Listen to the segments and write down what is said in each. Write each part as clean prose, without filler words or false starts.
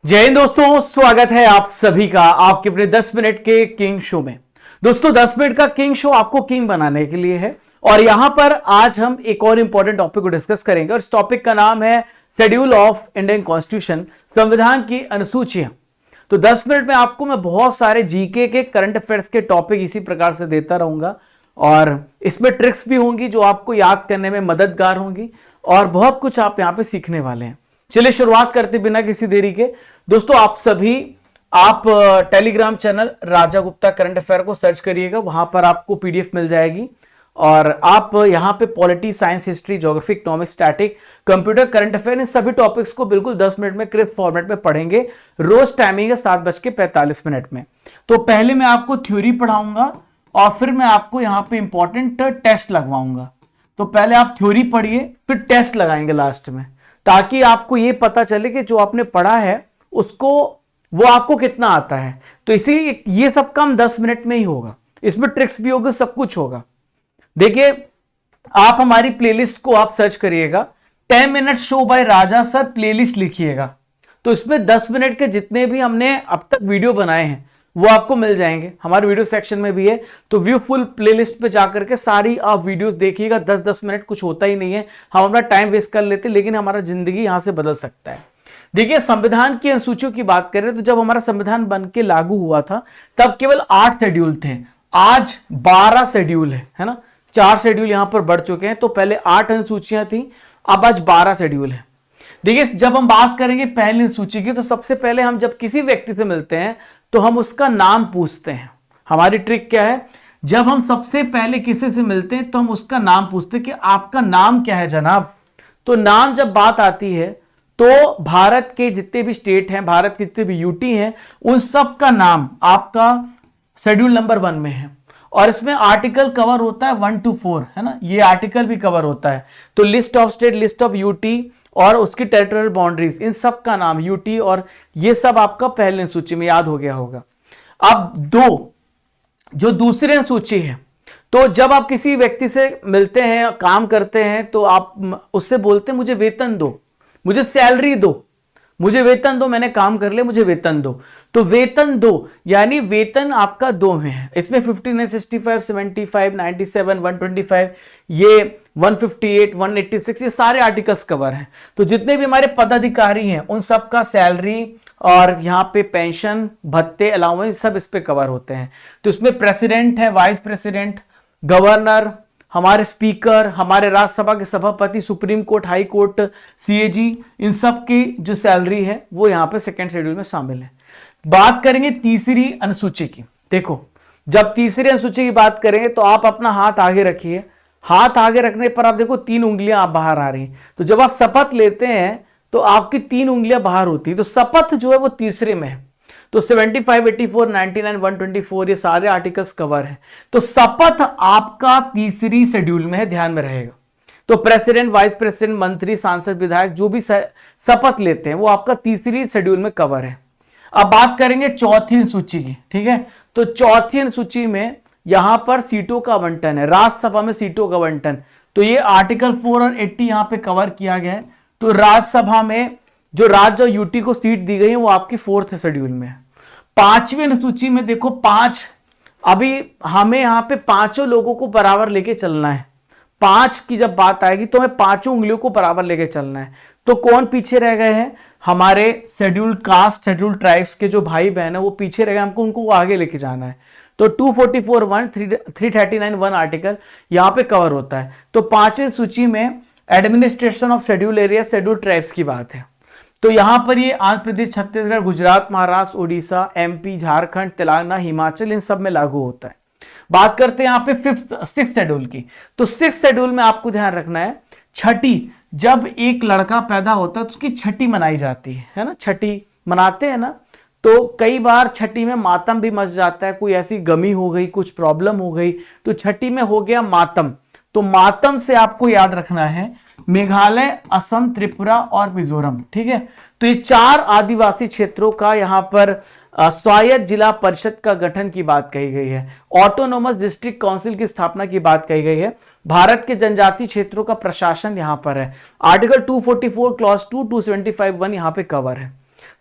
जय हिंद दोस्तों, स्वागत है आप सभी का आपके अपने 10 मिनट के किंग शो में। दोस्तों 10 मिनट का किंग शो आपको किंग बनाने के लिए है और यहां पर आज हम एक और इंपॉर्टेंट टॉपिक को डिस्कस करेंगे और इस टॉपिक का नाम है शेड्यूल ऑफ इंडियन कॉन्स्टिट्यूशन, संविधान की अनुसूचियां। तो 10 मिनट में आपको मैं बहुत सारे जीके के करंट अफेयर्स के टॉपिक इसी प्रकार से देता रहूंगा और इसमें ट्रिक्स भी होंगी जो आपको याद करने में मददगार होंगी और बहुत कुछ आप यहां पे सीखने वाले हैं। चलिए शुरुआत करते बिना किसी देरी के। दोस्तों आप टेलीग्राम चैनल राजा गुप्ता करंट अफेयर को सर्च करिएगा, वहां पर आपको पीडीएफ मिल जाएगी और आप यहां पे polity, science, history, geography, economics, static, computer, current affair इन सभी टॉपिक्स को बिल्कुल 10 मिनट में क्रिस्प फॉर्मेट में पढ़ेंगे। रोज टाइमिंग है 7:45 में। तो पहले मैं आपको थ्योरी पढ़ाऊंगा और फिर मैं आपको यहां पे इंपॉर्टेंट टेस्ट लगवाऊंगा। तो पहले आप थ्योरी पढ़िए, फिर टेस्ट लगाएंगे लास्ट में, ताकि आपको यह पता चले कि जो आपने पढ़ा है उसको वो आपको कितना आता है। तो इसी ये सब काम 10 मिनट में ही होगा, इसमें ट्रिक्स भी होगा, सब कुछ होगा। देखिए आप हमारी प्लेलिस्ट को आप सर्च करिएगा, 10 minute show by Raja sir playlist लिखिएगा। तो इसमें 10 मिनट के जितने भी हमने अब तक वीडियो बनाए हैं वो आपको मिल जाएंगे, हमारे वीडियो सेक्शन में भी है। तो व्यू फुल प्लेलिस्ट पे जाकर के सारी आप वीडियोस देखिएगा। 10-10 मिनट कुछ होता ही नहीं है, हम अपना टाइम वेस्ट कर लेते, लेकिन हमारा जिंदगी यहां से बदल सकता है। देखिए संविधान की अनुसूचियों की बात करें तो जब हमारा संविधान बन के लागू हुआ था तब केवल 8 शेड्यूल थे, आज 12 शेड्यूल है ना। 4 शेड्यूल यहां पर बढ़ चुके हैं। तो पहले 8 अनुसूचियां थी, अब आज 12 शेड्यूल है। देखिए जब हम बात करेंगे पहली अनुसूची की, तो सबसे पहले हम जब किसी व्यक्ति से मिलते हैं तो हम उसका नाम पूछते हैं। हमारी ट्रिक क्या है, जब हम सबसे पहले किसी से मिलते हैं तो हम उसका नाम पूछते हैं कि आपका नाम क्या है जनाब। तो नाम जब बात आती है तो भारत के जितने भी स्टेट हैं, भारत के जितने भी यूटी हैं, उन सब का नाम आपका शेड्यूल नंबर 1 में है और इसमें आर्टिकल कवर होता है 1 to 4, है ना। ये आर्टिकल भी कवर होता है। तो list of state, list of UT और उसकी टेरिटोरियल बाउंड्रीज, इन सब का नाम यूटी, और ये सब आपका पहले सूची में याद हो गया होगा। अब जो दूसरी सूची है, तो जब आप किसी व्यक्ति से मिलते हैं, काम करते हैं, तो आप उससे बोलते हैं मुझे वेतन दो, मुझे सैलरी दो, मुझे वेतन दो, मैंने काम कर लिया, मुझे वेतन दो। तो वेतन दो यानी वेतन आपका 2 में है। इसमें 59, 65, 75, 97, 125, ये 158, 186, ये सारे आर्टिकल्स कवर हैं। तो जितने भी हमारे पदाधिकारी हैं उन सब का सैलरी और यहाँ पे पेंशन, भत्ते, अलाउंस सब इस पे कवर होते हैं। तो इसमें प्रेसिडेंट है, वाइस प्रेसिडेंट, गवर्नर, हमारे स्पीकर, हमारे राज्यसभा के सभापति, Supreme Court, High Court, CAG, इन सब की जो सैलरी है वो यहाँ पे सेकेंड शेड्यूल में शामिल है। बात करेंगे तीसरी अनुसूची की। देखो जब तीसरी अनुसूची की बात करेंगे तो आप अपना हाथ आगे रखिए, हाथ आगे रखने पर आप देखो 3 उंगलियां आप बाहर आ रही। तो जब आप शपथ लेते हैं तो आपकी 3 उंगलियां बाहर होती है। तो शपथ जो है वो तीसरे में है। तो 75, 84, 99, 124 ये सारे आर्टिकल्स कवर हैं। तो शपथ आपका तीसरी शेड्यूल में है, ध्यान में रहेगा। तो प्रेसिडेंट, वाइस प्रेसिडेंट, मंत्री, सांसद, विधायक जो भी शपथ लेते हैं वो आपका तीसरी शेड्यूल में कवर है। अब बात करेंगे चौथी अनुसूची की, ठीक है। तो चौथी अनुसूची में यहां पर सीटों का आवंटन है, राज्यसभा में सीटों का आवंटन। तो ये आर्टिकल 4 और 80 यहां पे कवर किया गया है। तो राज्यसभा में जो राज्य और यूटी को सीट दी गई है वो आपकी 4th शेड्यूल में है। 5वीं अनुसूची में देखो 5, अभी हमें यहां पे 5 लोगों को बराबर लेके चलना है। 5 की जब बात आएगी तो हमें 5 उंगलियों को बराबर लेके चलना है। तो कौन पीछे रह गए हैं, हमारे शेड्यूल कास्ट, शेड्यूल ट्राइब्स के जो भाई बहन है वो पीछे रह गए, हमको उनको आगे लेके जाना है। तो 244(1), 339(1) आर्टिकल यहां पे कवर होता है। तो 5वीं सूची में administration of schedule area, schedule tribes की बात है। तो यहां पर ये आंध्र प्रदेश, छत्तीसगढ़, गुजरात, महाराष्ट्र, उड़ीसा, एमपी, झारखंड, तेलंगाना, हिमाचल, इन सब में लागू होता है। बात करते हैं यहां पे 6th शेड्यूल की। तो 6th शेड्यूल में आपको ध्यान रखना है, छठी, जब एक लड़का पैदा होता है तो उसकी छठी मनाई जाती है ना। छठी मनाते हैं ना। तो कई बार छठी में मातम भी मच जाता है, कोई ऐसी गमी हो गई, कुछ प्रॉब्लम हो गई, तो छठी में हो गया मातम। तो मातम से आपको याद रखना है मेघालय, असम, त्रिपुरा और मिजोरम, ठीक है। तो ये 4 आदिवासी क्षेत्रों का यहां पर स्वायत्त जिला परिषद का गठन की बात कही गई है। ऑटोनोमस डिस्ट्रिक्ट काउंसिल की स्थापना की बात कही गई है। भारत के जनजातीय क्षेत्रों का प्रशासन यहां पर है। आर्टिकल 244 क्लॉज 2, 275(1) यहां पे कवर है।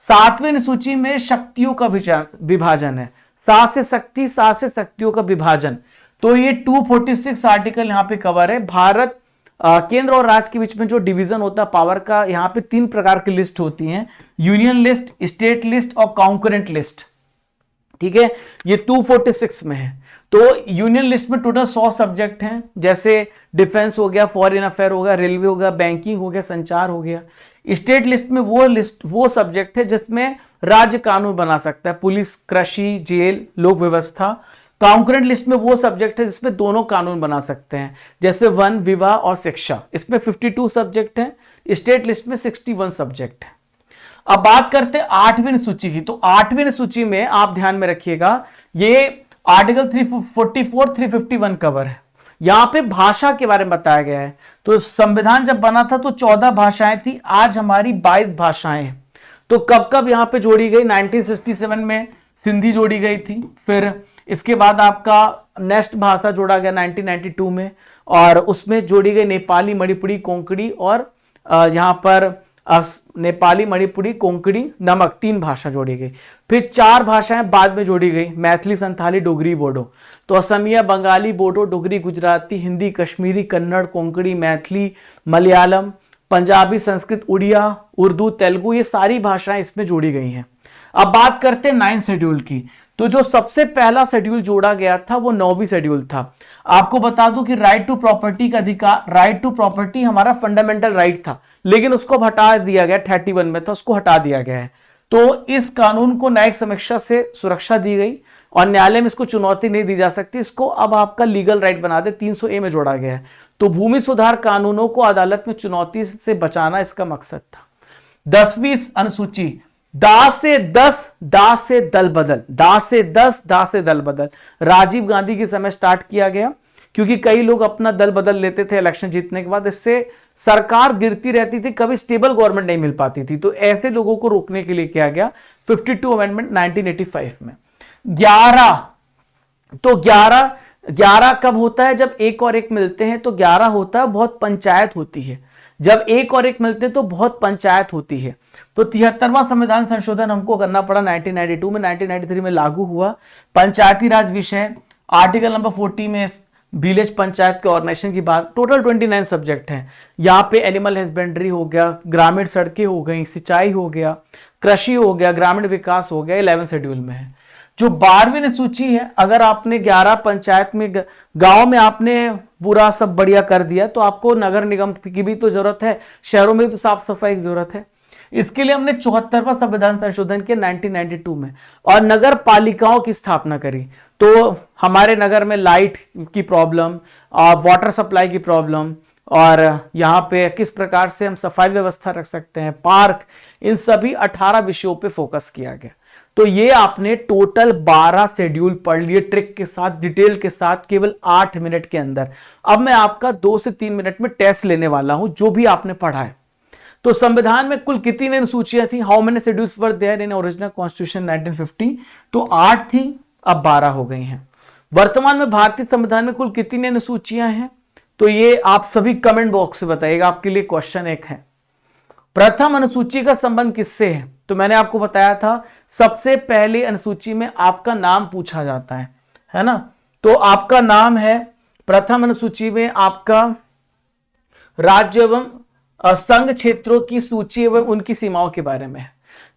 सातवीं अनुसूची में शक्तियों का विभाजन है, सात से शक्ति, सात से शक्तियों का विभाजन। तो ये 246 आर्टिकल यहाँ पे कवर है। भारत केंद्र और राज्य के बीच में जो डिवीजन होता है पावर का, यहाँ पे 3 प्रकार की लिस्ट होती हैं, यूनियन लिस्ट, स्टेट लिस्ट और कॉन्करेंट लिस्ट। ठीक है, ये 246 में है। तो यूनियन लिस्ट में टोटल 100 सब्जेक्ट हैं, जैसे डिफेंस हो गया, फॉरेन अफेयर हो गया, रेलवे हो गया, बैंकिंग हो गया, संचार हो गया। स्टेट लिस्ट में वो सब्जेक्ट है जिसमें राज्य कानून बना सकता है, पुलिस, कृषि, जेल, लोक व्यवस्था। कॉन्करेंट लिस्ट में वो सब्जेक्ट है जिसमें दोनों कानून बना सकते हैं, जैसे वन, विवाह और शिक्षा। इसमें 52 सब्जेक्ट हैं। स्टेट लिस्ट में 61 सब्जेक्ट है। अब बात करते हैं 8वीं सूची की। तो 8वीं सूची में आप ध्यान में रखिएगा, ये आर्टिकल 344, 351 कवर है। यहां पे भाषा के बारे में बताया गया है। तो संविधान जब बना था तो 14 भाषाएं थी, आज हमारी 22 भाषाएं हैं। तो कब कब यहां पे जोड़ी गई? 1967 में सिंधी जोड़ी गई थी, फिर इसके बाद आपका नेक्स्ट भाषा जोड़ा गया 1992 में, और उसमें जोड़ी गई नेपाली, मणिपुरी, कोंकणी, और यहां पर नेपाली, मणिपुरी, कोंकणी, नमक, 3 भाषा जोड़ी गई। फिर 4 भाषाएं बाद में जोड़ी गई, मैथिली, संथाली, डोगरी, बोडो। तो असमिया, बंगाली, बोडो, डोगरी, गुजराती, हिंदी, कश्मीरी, कन्नड़, कोंकणी, मैथिली, मलयालम, पंजाबी, संस्कृत, उड़िया, उर्दू, तेलुगु, ये सारी भाषाएं इसमें जोड़ी गई हैं। अब बात करते हैं 9 शेड्यूल की। तो जो सबसे पहला शेड्यूल जोड़ा गया था वो 9वीं शेड्यूल था। आपको बता दूं कि राइट टू प्रॉपर्टी का अधिकार, राइट टू प्रॉपर्टी हमारा फंडामेंटल राइट था, लेकिन उसको हटा दिया गया, 31 में था, उसको हटा दिया गया है। तो इस कानून को न्यायिक समीक्षा से सुरक्षा दी गई और न्यायालय में इसको चुनौती नहीं दी जा सकती। इसको अब आपका लीगल राइट बना दे, 300A में जोड़ा गया है। तो भूमि सुधार कानूनों को अदालत में चुनौती से बचाना इसका मकसद था। 10वीं अनुसूची, दास से 10, दास से दल बदल, दास से 10, दास से दल बदल, राजीव गांधी के समय स्टार्ट किया गया, क्योंकि कई लोग अपना दल बदल लेते थे इलेक्शन जीतने के बाद। इससे सरकार गिरती रहती थी, कभी स्टेबल गवर्नमेंट नहीं मिल पाती थी। तो ऐसे लोगों को रोकने के लिए किया गया 52 अमेंडमेंट 1985 में। 11, तो 11 कब होता है? जब 1 और 1 मिलते हैं तो 11 होता है, बहुत पंचायत होती है। जब 1 और 1 मिलते हैं तो बहुत पंचायत होती है। तो 73वां संविधान संशोधन हमको करना पड़ा 1992 में, 1993 में लागू हुआ। पंचायती राज विषय, आर्टिकल नंबर 40 में विलेज पंचायत के ऑर्गेनाइजेशन की बात। टोटल 29 सब्जेक्ट हैं। यहाँ पे एनिमल हस्बेंड्री हो गया, ग्रामीण सड़कें हो गई, सिंचाई हो गया, कृषि हो गया, ग्रामीण विकास हो गया, 11 शेड्यूल में है। जो 12वीं सूची है, अगर आपने 11 पंचायत में, गांव में आपने पूरा सब बढ़िया कर दिया, तो आपको नगर निगम की भी तो जरूरत है, शहरों में तो साफ सफाई की जरूरत है। इसके लिए हमने 74वां संविधान संशोधन किया 1992 में और नगर पालिकाओं की स्थापना करी। तो हमारे नगर में लाइट की प्रॉब्लम, वाटर सप्लाई की प्रॉब्लम, और यहाँ पे किस प्रकार से हम सफाई व्यवस्था रख सकते हैं, पार्क, इन सभी 18 विषयों पे फोकस किया गया। तो ये आपने टोटल 12 शेड्यूल पढ़ लिए, ट्रिक के साथ, डिटेल के साथ, केवल 8 मिनट के अंदर। अब मैं आपका 2 से 3 मिनट में टेस्ट लेने वाला हूं, जो भी आपने पढ़ा है। तो संविधान में कुल कितनी अनुसूचियां थी? How many schedules were there in original constitution 1950? तो 8 थी, अब 12 हो गई हैं। वर्तमान में भारतीय संविधान में कुल कितनी अनुसूचियां हैं? तो ये आप सभी कमेंट बॉक्स से बताइएगा, आपके लिए क्वेश्चन एक है। प्रथम अनुसूची का संबंध किससे है? तो मैंने आपको बताया था, सबसे पहले अनुसूची में आपका नाम पूछा जाता है ना? तो आपका नाम है, प्रथम अनुसूची में आपका राज्य एवं संघ क्षेत्रों की सूची एवं उनकी सीमाओं के बारे में है।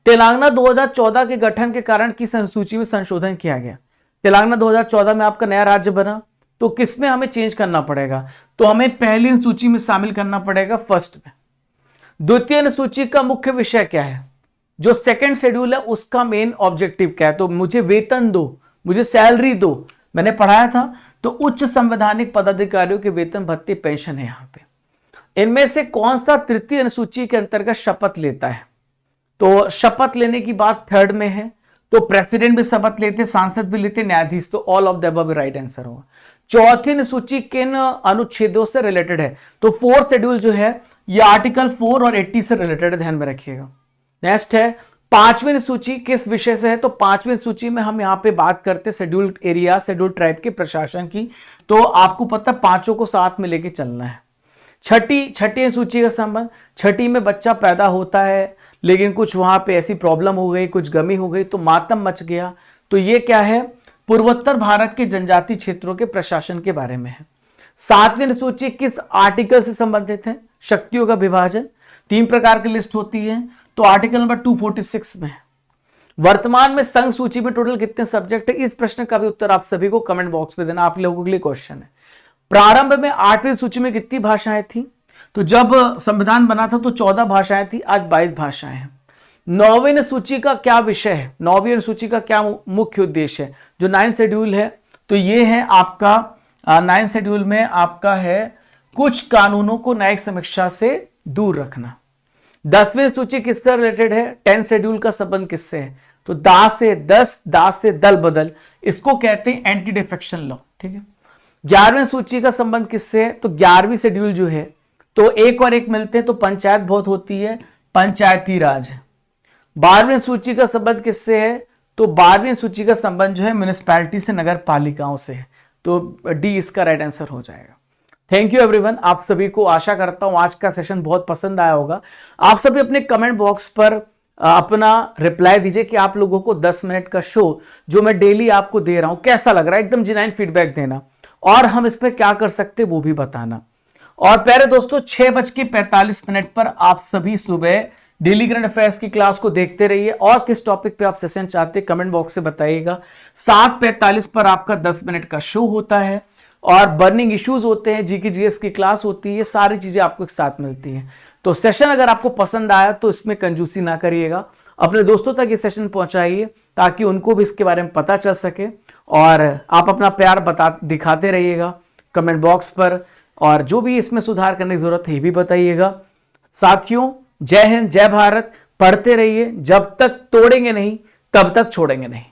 तेलंगाना 2014 के गठन के कारण किस अनुसूची में संशोधन किया गया? तेलंगाना 2014 में आपका नया राज्य बना, तो किसमें हमें चेंज करना पड़ेगा? तो हमें पहली अनुसूची में शामिल करना पड़ेगा, फर्स्ट में। द्वितीय अनुसूची का मुख्य विषय क्या है? जो सेकंड शेड्यूल है उसका मेन ऑब्जेक्टिव क्या है? तो मुझे वेतन दो, मुझे सैलरी दो, मैंने पढ़ाया था। तो उच्च संवैधानिक पदाधिकारियों के वेतन, भत्ते, पेंशन है यहाँ पे। इनमें से कौन सा तृतीय अनुसूची के अंतर्गत शपथ लेता है? तो शपथ लेने की बात थर्ड में है। तो प्रेसिडेंट भी शपथ लेते, सांसद भी लेते, न्यायाधीश। तो all of the above right answer होगा। चौथी अनुसूची किन अनुच्छेदों से रिलेटेड है? तो फोर्थ शेड्यूल जो है ये आर्टिकल 4 और 80 से रिलेटेड है, ध्यान में रखिएगा। नेक्स्ट है 5वीं सूची, किस विषय से है? तो 5वीं सूची में हम यहाँ पे बात करते हैं शेड्यूल्ड एरिया, शेड्यूल्ड ट्राइब के प्रशासन की। तो आपको पता है, पांचों को साथ में लेके चलना है। छठी सूची का संबंध, छठी में बच्चा पैदा होता है लेकिन कुछ वहां पे ऐसी प्रॉब्लम हो गई, कुछ गमी हो गई तो मातम मच गया। तो ये क्या है, पूर्वोत्तर भारत के जनजातीय क्षेत्रों के प्रशासन के बारे में है। 7वीं सूची किस आर्टिकल से संबंधित है, शक्तियों का विभाजन। 3 प्रकार की लिस्ट होती है, तो आर्टिकल नंबर 246 में है। वर्तमान में संघ सूची में टोटल कितने सब्जेक्ट है, इस प्रश्न का भी उत्तर आप सभी को कमेंट बॉक्स में देना, आप लोगों के लिए क्वेश्चन है। प्रारंभ में 8वीं सूची में कितनी भाषाएं थी, तो जब संविधान बना था तो 14 भाषाएं थी, आज 22 भाषाएं हैं। 9वीं सूची का क्या विषय है, 9वीं सूची का क्या मुख्य उद्देश्य है, जो 9 शेड्यूल है तो ये है आपका 9 शेड्यूल में आपका है कुछ कानूनों को न्यायिक समीक्षा से दूर रखना। 10वीं सूची किससे रिलेटेड है, 10 शेड्यूल का संबंध किससे है, तो दास से दस, दास से दल बदल, इसको कहते हैं एंटी डिफेक्शन लॉ, ठीक है। 11वीं सूची का संबंध किससे है, तो 11वीं शेड्यूल जो है तो एक और एक मिलते हैं तो पंचायत बहुत होती है, पंचायती राज है। 12वीं सूची का संबंध किससे है, तो 12वीं सूची का संबंध जो है म्युनिसिपैलिटी से, नगर पालिकाओं से है, तो डी इसका राइट आंसर हो जाएगा। थैंक यू एवरीवन, आप सभी को आशा करता हूं आज का सेशन बहुत पसंद आया होगा। आप सभी अपने कमेंट बॉक्स पर अपना रिप्लाई दीजिए कि आप लोगों को 10 मिनट का शो जो मैं डेली आपको दे रहा हूं कैसा लग रहा है, एकदम जेन्युइन फीडबैक देना और हम इस पर क्या कर सकते वो भी बताना। और प्यारे दोस्तों 6:45 पर आप सभी सुबह डेली करंट अफेयर्स की क्लास को देखते रहिए और किस टॉपिक पे आप सेशन चाहते हैं कमेंट बॉक्स से बताइएगा। 7:45 पर आपका 10 मिनट का शो होता है और बर्निंग इश्यूज होते हैं, जीके जीएस की क्लास होती है, ये सारी चीजें आपको एक साथ मिलती हैं। तो सेशन अगर आपको पसंद आया तो इसमें कंजूसी ना करिएगा, अपने दोस्तों तक ये सेशन पहुंचाइए ताकि उनको भी इसके बारे में पता चल सके और आप अपना प्यार दिखाते रहिएगा कमेंट बॉक्स पर और जो भी इसमें सुधार करने की जरूरत है ये भी बताइएगा। साथियों जय हिंद, जय भारत, पढ़ते रहिए, जब तक तोड़ेंगे नहीं तब तक छोड़ेंगे नहीं।